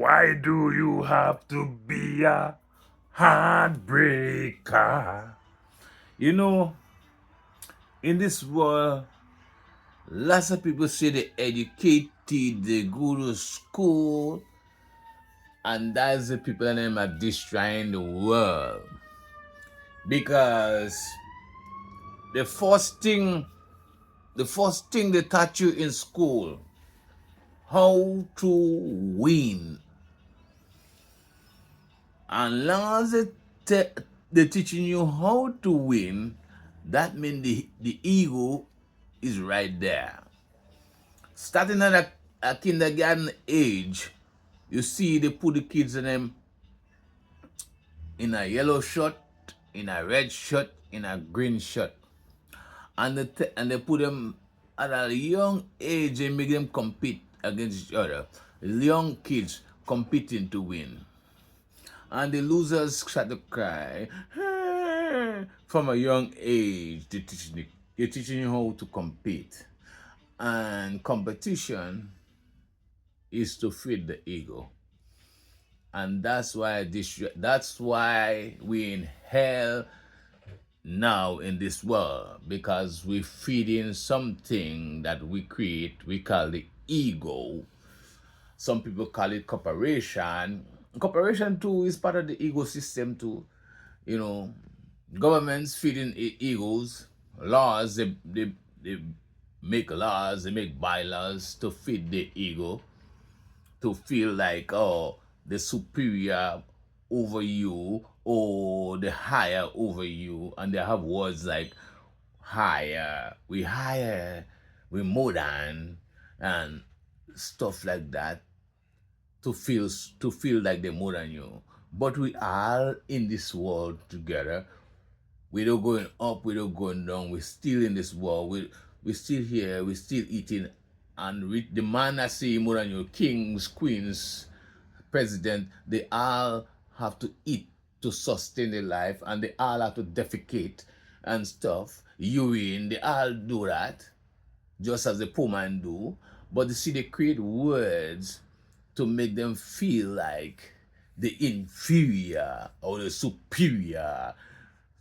Why do you have to be a heartbreaker? You know, in this world, lots of people say they're educated, they go to school, and that's the people that are destroying the world. Because the first thing, the first thing they taught you in school, how to win. And long as they're teaching you how to win, that means the ego is right there. Starting at a kindergarten age, you see they put the kids in them in a yellow shirt, in a red shirt, in a green shirt, and they put them at a young age. They make them compete against each other. Young kids competing to win, and the losers start to cry from a young age. They're teaching you how to compete, and competition is to feed the ego. And that's why we in hell now in this world, because we feed in something that we create, we call the ego. Some people call it corporation. Corporation too is part of the ecosystem too. You know, governments feeding egos, laws, they make laws, they make bylaws to feed the ego, to feel like, oh, the superior over you or the higher over you. And they have words like higher, we modern, and stuff like that, to feel like they're more than you. But we are in this world together. We don't going up, we don't going down. We're still in this world. We're still here. We're still eating. And the man I see more than you, kings, queens, president, they all have to eat to sustain their life, and they all have to defecate and stuff. Urine, they all do that, just as the poor man do. But you see, they create words to make them feel like the inferior or the superior.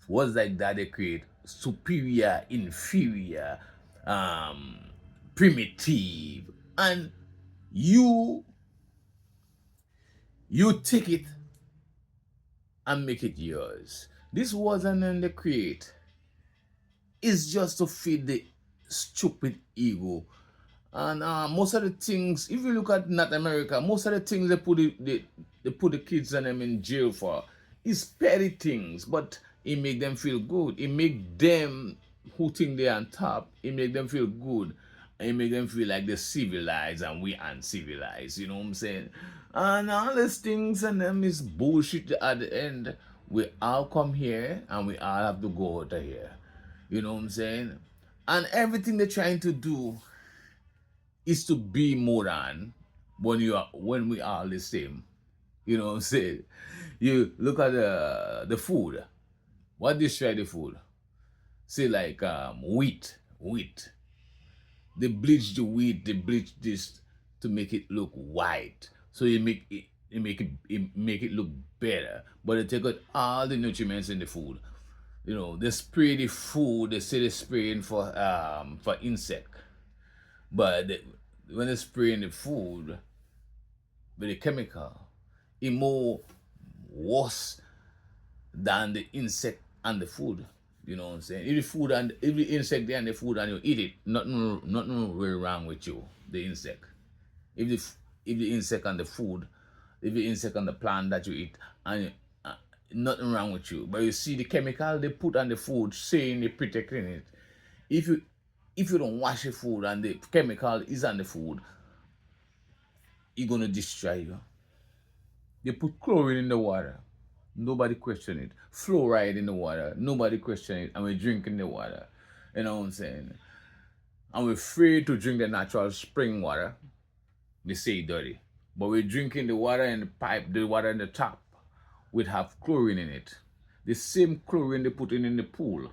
Words like that they create: superior, inferior, um, primitive, and you you take it and make it yours. This wasn't in the create. It's just to feed the stupid ego. And most of the things, if you look at North America, most of the things they put the kids and them in jail for is petty things, but it make them feel good. It make them who think they're on top, it make them feel good. It make them feel like they're civilized and we uncivilized. You know what I'm saying? And all these things and them is bullshit at the end. We all come here and we all have to go out of here. You know what I'm saying? And everything they're trying to do is to be more than when we are the same. You know what I'm saying? You look at the food. What destroy the food? Say like wheat. They bleach the wheat, they bleach this to make it look white. So you make it look better. But they take out all the nutrients in the food. You know, they spray the food, they say they're spraying for insect. But when they spray in the food with the chemical, it more worse than the insect and the food. You know what I'm saying? If the insect there and the food and you eat it, nothing really wrong with you. The insect. If the insect and the food, if the insect and the plant that you eat, and nothing wrong with you. But you see the chemical they put on the food, saying they're protecting it. If you if you don't wash the food and the chemical is on the food, it's gonna destroy you. They put chlorine in the water. Nobody question it. Fluoride in the water. Nobody question it. And we're drinking the water. You know what I'm saying? And we're free to drink the natural spring water. They say it's dirty. But we're drinking the water in the pipe, the water in the tap, would have chlorine in it. The same chlorine they put in the pool,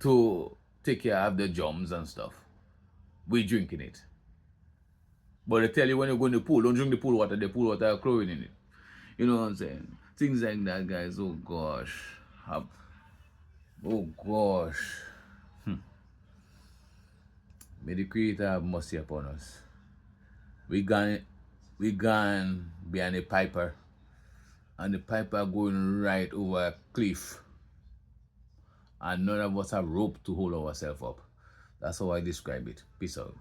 to take care of the germs and stuff. We're drinking it. But they tell you when you go in the pool, don't drink the pool water has chlorine in it. You know what I'm saying? Things like that, guys. Oh gosh. Oh gosh. May the Creator have mercy upon us. We gone behind the piper, and the piper going right over a cliff, and none of us have rope to hold ourselves up. That's how I describe it. Peace out.